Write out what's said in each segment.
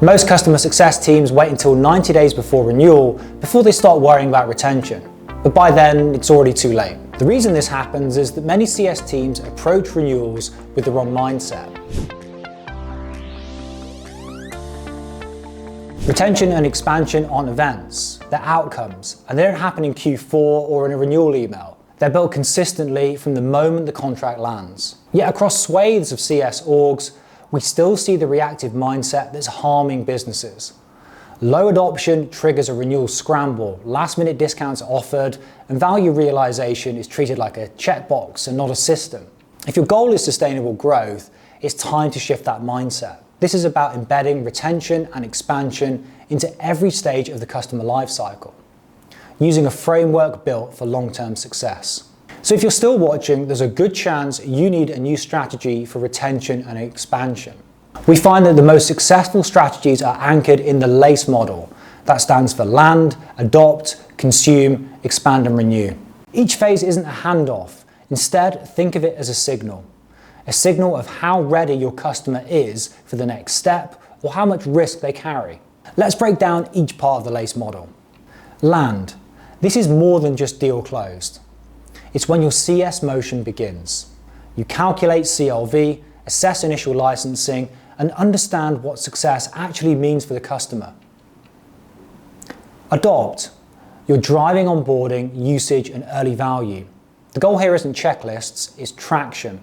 Most customer success teams wait until 90 days before renewal before they start worrying about retention. But by then, it's already too late. The reason this happens is that many CS teams approach renewals with the wrong mindset. Retention and expansion aren't events, they're outcomes, and they don't happen in Q4 or in a renewal email. They're built consistently from the moment the contract lands. Yet across swathes of CS orgs, we still see the reactive mindset that's harming businesses. Low adoption triggers a renewal scramble, last-minute discounts are offered, and value realization is treated like a checkbox and not a system. If your goal is sustainable growth, it's time to shift that mindset. This is about embedding retention and expansion into every stage of the customer lifecycle, using a framework built for long-term success. So if you're still watching, there's a good chance you need a new strategy for retention and expansion. We find that the most successful strategies are anchored in the LACE model. That stands for land, adopt, consume, expand and renew. Each phase isn't a handoff. Instead, think of it as a signal of how ready your customer is for the next step or how much risk they carry. Let's break down each part of the LACE model. Land. This is more than just deal closed. It's when your CS motion begins. You calculate CLV, assess initial licensing, and understand what success actually means for the customer. Adopt. You're driving onboarding, usage, and early value. The goal here isn't checklists, it's traction.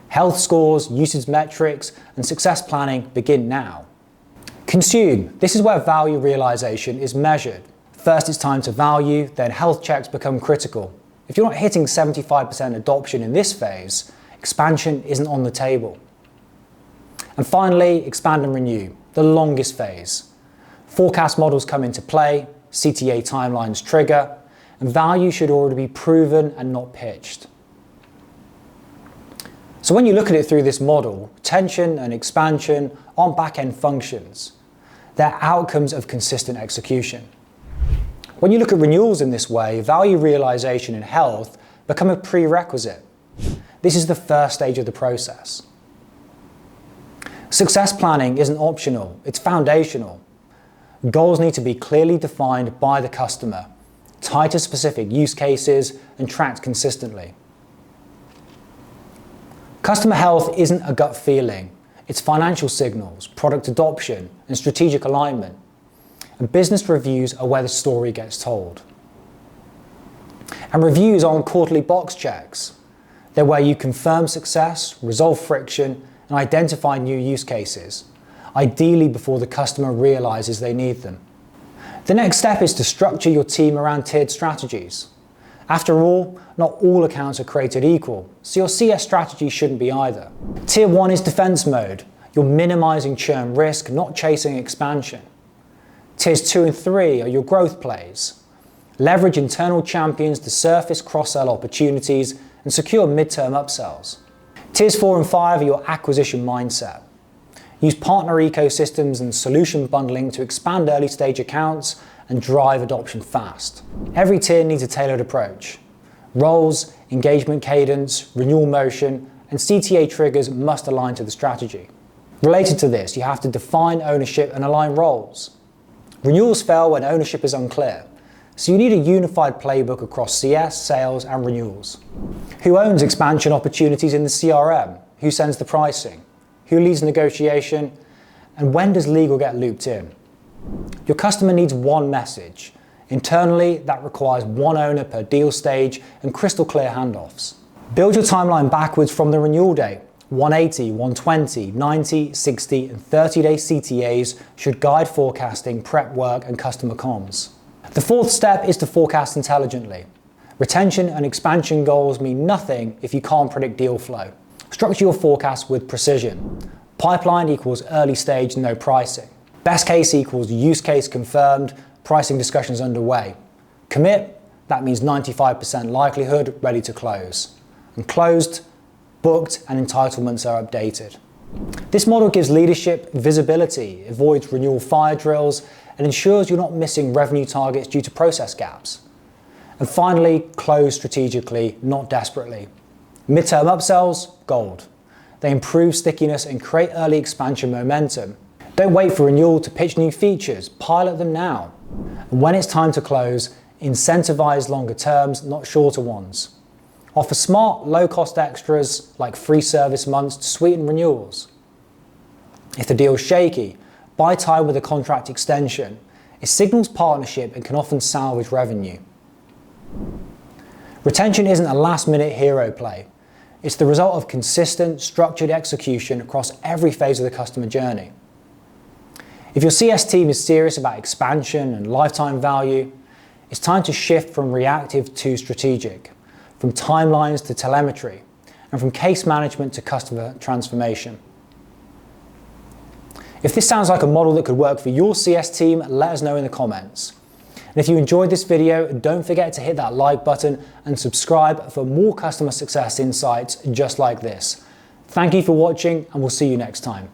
Health scores, usage metrics, and success planning begin now. Consume. This is where value realization is measured. First it's time to value, then health checks become critical. If you're not hitting 75% adoption in this phase, expansion isn't on the table. And finally, expand and renew, the longest phase. Forecast models come into play, CTA timelines trigger, and value should already be proven and not pitched. So when you look at it through this model, retention and expansion aren't back-end functions. They're outcomes of consistent execution. When you look at renewals in this way, value realization and health become a prerequisite. This is the first stage of the process. Success planning isn't optional, it's foundational. Goals need to be clearly defined by the customer, tied to specific use cases, and tracked consistently. Customer health isn't a gut feeling, it's financial signals, product adoption, and strategic alignment. And business reviews are where the story gets told. And reviews aren't quarterly box checks. They're where you confirm success, resolve friction, and identify new use cases, ideally before the customer realizes they need them. The next step is to structure your team around tiered strategies. After all, not all accounts are created equal, so your CS strategy shouldn't be either. Tier 1 is defense mode. You're minimizing churn risk, not chasing expansion. Tiers 2 and 3 are your growth plays. Leverage internal champions to surface cross-sell opportunities and secure mid-term upsells. Tiers 4 and 5 are your acquisition mindset. Use partner ecosystems and solution bundling to expand early-stage accounts and drive adoption fast. Every tier needs a tailored approach. Roles, engagement cadence, renewal motion, and CTA triggers must align to the strategy. Related to this, you have to define ownership and align roles. Renewals fail when ownership is unclear, so you need a unified playbook across CS, sales, and renewals. Who owns expansion opportunities in the CRM? Who sends the pricing? Who leads negotiation? And when does legal get looped in? Your customer needs one message. Internally, that requires one owner per deal stage and crystal clear handoffs. Build your timeline backwards from the renewal date. 180, 120, 90, 60, and 30-day CTAs should guide forecasting, prep work, and customer comms. The fourth step is to forecast intelligently. Retention and expansion goals mean nothing if you can't predict deal flow. Structure your forecast with precision. Pipeline equals early stage, no pricing. Best case equals use case confirmed, pricing discussions underway. Commit, that means 95% likelihood, ready to close. And closed, booked, and entitlements are updated. This model gives leadership visibility, avoids renewal fire drills, and ensures you're not missing revenue targets due to process gaps. And finally, close strategically, not desperately. Midterm upsells, gold. They improve stickiness and create early expansion momentum. Don't wait for renewal to pitch new features, pilot them now. And when it's time to close, incentivize longer terms, not shorter ones. Offer smart, low-cost extras like free service months to sweeten renewals. If the deal's shaky, buy time with a contract extension. It signals partnership and can often salvage revenue. Retention isn't a last-minute hero play. It's the result of consistent, structured execution across every phase of the customer journey. If your CS team is serious about expansion and lifetime value, it's time to shift from reactive to strategic, from timelines to telemetry, and from case management to customer transformation. If this sounds like a model that could work for your CS team, let us know in the comments. And if you enjoyed this video, don't forget to hit that like button and subscribe for more customer success insights just like this. Thank you for watching, and we'll see you next time.